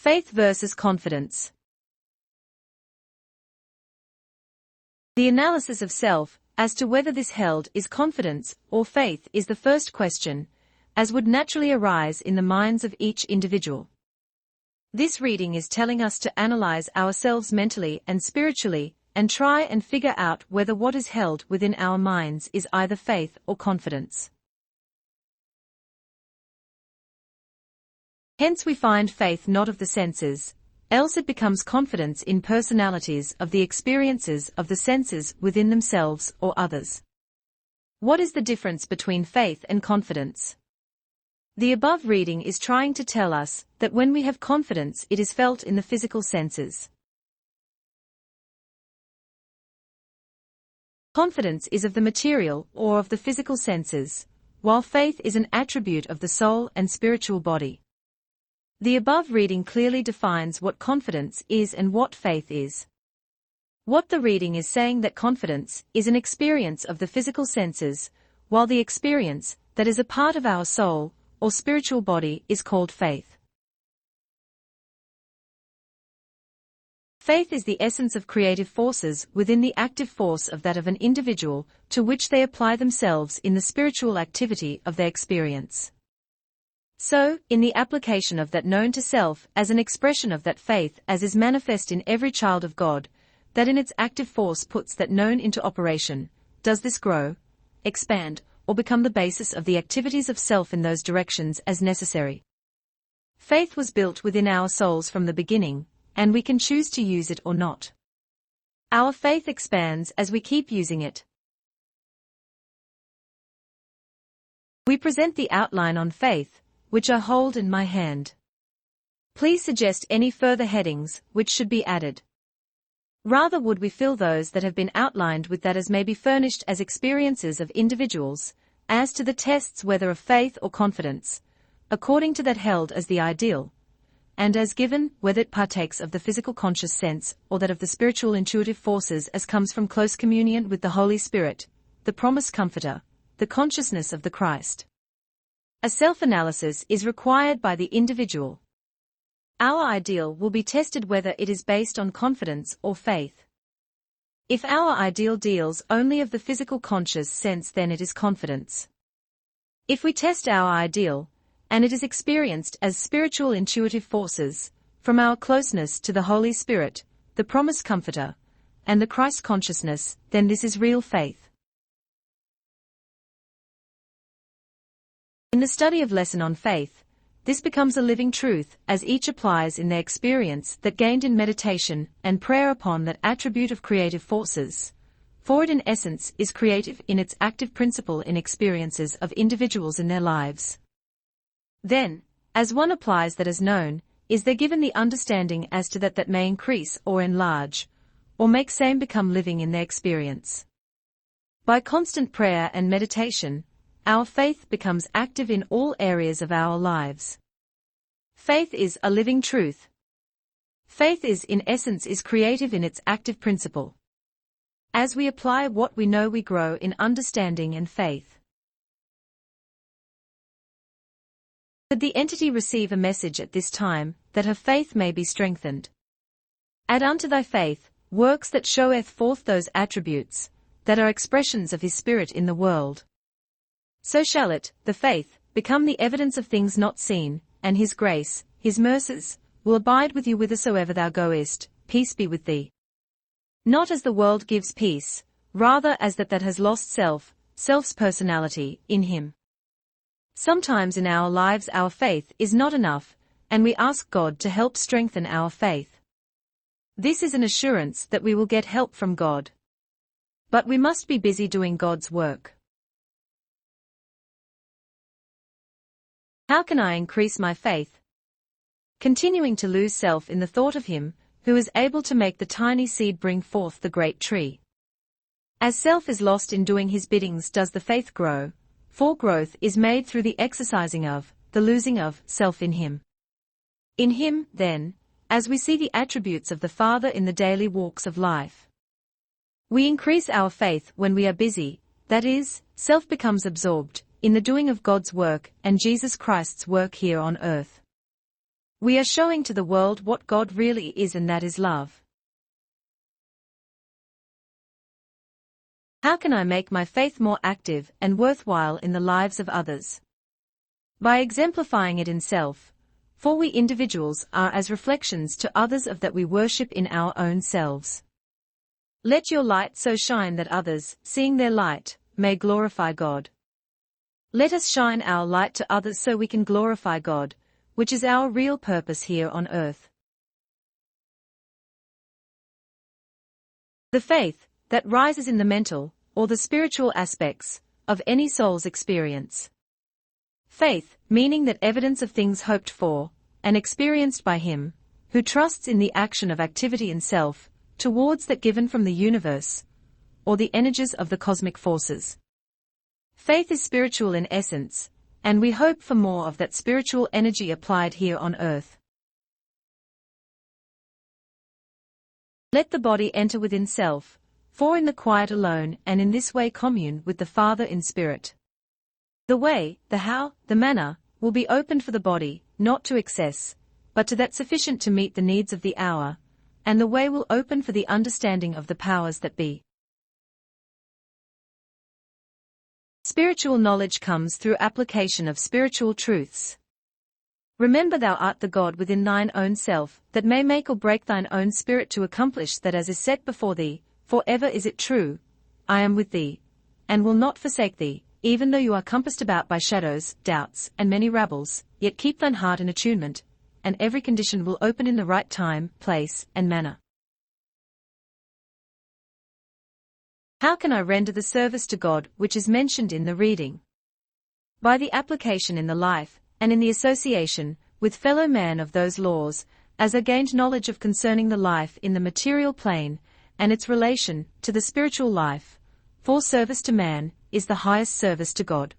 Faith versus confidence. The analysis of self, as to whether this held is confidence or faith, is the first question, as would naturally arise in the minds of each individual. This reading is telling us to analyze ourselves mentally and spiritually, and try and figure out whether what is held within our minds is either faith or confidence. Hence we find faith not of the senses, else it becomes confidence in personalities of the experiences of the senses within themselves or others. What is the difference between faith and confidence? The above reading is trying to tell us that when we have confidence, it is felt in the physical senses. Confidence is of the material or of the physical senses, while faith is an attribute of the soul and spiritual body. The above reading clearly defines what confidence is and what faith is. What the reading is saying that confidence is an experience of the physical senses, while the experience that is a part of our soul or spiritual body is called faith. Faith is the essence of creative forces within the active force of that of an individual, to which they apply themselves in the spiritual activity of their experience. So, in the application of that known to self as an expression of that faith as is manifest in every child of God, that in its active force puts that known into operation, does this grow, expand, or become the basis of the activities of self in those directions as necessary. Faith was built within our souls from the beginning, and we can choose to use it or not. Our faith expands as we keep using it. We present the outline on faith, which I hold in my hand. Please suggest any further headings which should be added. Rather would we fill those that have been outlined with that as may be furnished as experiences of individuals, as to the tests whether of faith or confidence, according to that held as the ideal, and as given whether it partakes of the physical conscious sense or that of the spiritual intuitive forces as comes from close communion with the Holy Spirit, the promised Comforter, the consciousness of the Christ. A self-analysis is required by the individual. Our ideal will be tested whether it is based on confidence or faith. If our ideal deals only of the physical conscious sense, then it is confidence. If we test our ideal, and it is experienced as spiritual intuitive forces, from our closeness to the Holy Spirit, the promised Comforter, and the Christ consciousness, then this is real faith. In the study of lesson on faith, this becomes a living truth as each applies in their experience that gained in meditation and prayer upon that attribute of creative forces, for it in essence is creative in its active principle in experiences of individuals in their lives. Then, as one applies that as known, is there given the understanding as to that may increase or enlarge, or make same become living in their experience. By constant prayer and meditation, our faith becomes active in all areas of our lives. Faith is a living truth. Faith is in essence is creative in its active principle. As we apply what we know, we grow in understanding and faith. Could the entity receive a message at this time, that her faith may be strengthened? Add unto thy faith works that showeth forth those attributes, that are expressions of his Spirit in the world. So shall it, the faith, become the evidence of things not seen, and his grace, his mercies, will abide with you whithersoever thou goest. Peace be with thee. Not as the world gives peace, rather as that has lost self's personality, in him. Sometimes in our lives our faith is not enough, and we ask God to help strengthen our faith. This is an assurance that we will get help from God. But we must be busy doing God's work. How can I increase my faith? Continuing to lose self in the thought of Him, who is able to make the tiny seed bring forth the great tree. As self is lost in doing His biddings, does the faith grow, for growth is made through the exercising of, the losing of, self in Him. In Him, then, as we see the attributes of the Father in the daily walks of life. We increase our faith when we are busy, that is, self becomes absorbed in the doing of God's work and Jesus Christ's work here on earth. We are showing to the world what God really is, and that is love. How can I make my faith more active and worthwhile in the lives of others? By exemplifying it in self, for we individuals are as reflections to others of that we worship in our own selves. Let your light so shine that others, seeing their light, may glorify God. Let us shine our light to others so we can glorify God, which is our real purpose here on earth. The faith that rises in the mental, or the spiritual aspects, of any soul's experience. Faith, meaning that evidence of things hoped for, and experienced by him, who trusts in the action of activity in self, towards that given from the universe, or the energies of the cosmic forces. Faith is spiritual in essence, and we hope for more of that spiritual energy applied here on earth. Let the body enter within self, for in the quiet alone and in this way commune with the Father in spirit. The way, the how, the manner, will be opened for the body, not to excess, but to that sufficient to meet the needs of the hour, and the way will open for the understanding of the powers that be. Spiritual knowledge comes through application of spiritual truths. Remember thou art the God within thine own self, that may make or break thine own spirit to accomplish that as is set before thee, for ever is it true, I am with thee, and will not forsake thee, even though you are compassed about by shadows, doubts, and many rabbles, yet keep thine heart in attunement, and every condition will open in the right time, place, and manner. How can I render the service to God which is mentioned in the reading? By the application in the life, and in the association, with fellow men of those laws, as are gained knowledge of concerning the life in the material plane, and its relation to the spiritual life, for service to man is the highest service to God.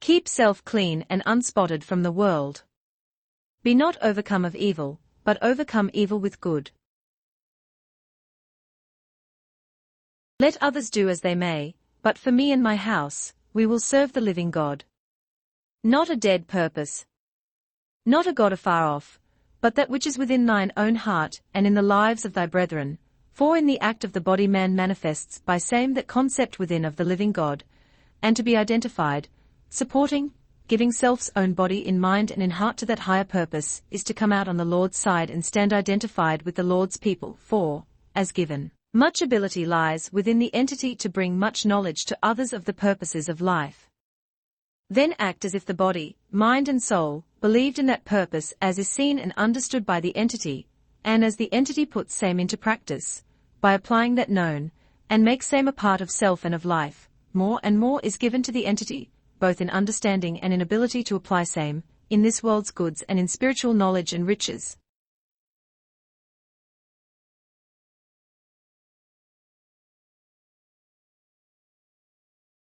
Keep self clean and unspotted from the world. Be not overcome of evil, but overcome evil with good. Let others do as they may, but for me and my house, we will serve the living God. Not a dead purpose. Not a God afar off, but that which is within thine own heart and in the lives of thy brethren, for in the act of the body man manifests by same that concept within of the living God, and to be identified, supporting, giving self's own body in mind and in heart to that higher purpose, is to come out on the Lord's side and stand identified with the Lord's people, for, as given, much ability lies within the entity to bring much knowledge to others of the purposes of life. Then act as if the body, mind and soul, believed in that purpose as is seen and understood by the entity, and as the entity puts same into practice, by applying that known, and makes same a part of self and of life, more and more is given to the entity, both in understanding and in ability to apply same, in this world's goods and in spiritual knowledge and riches.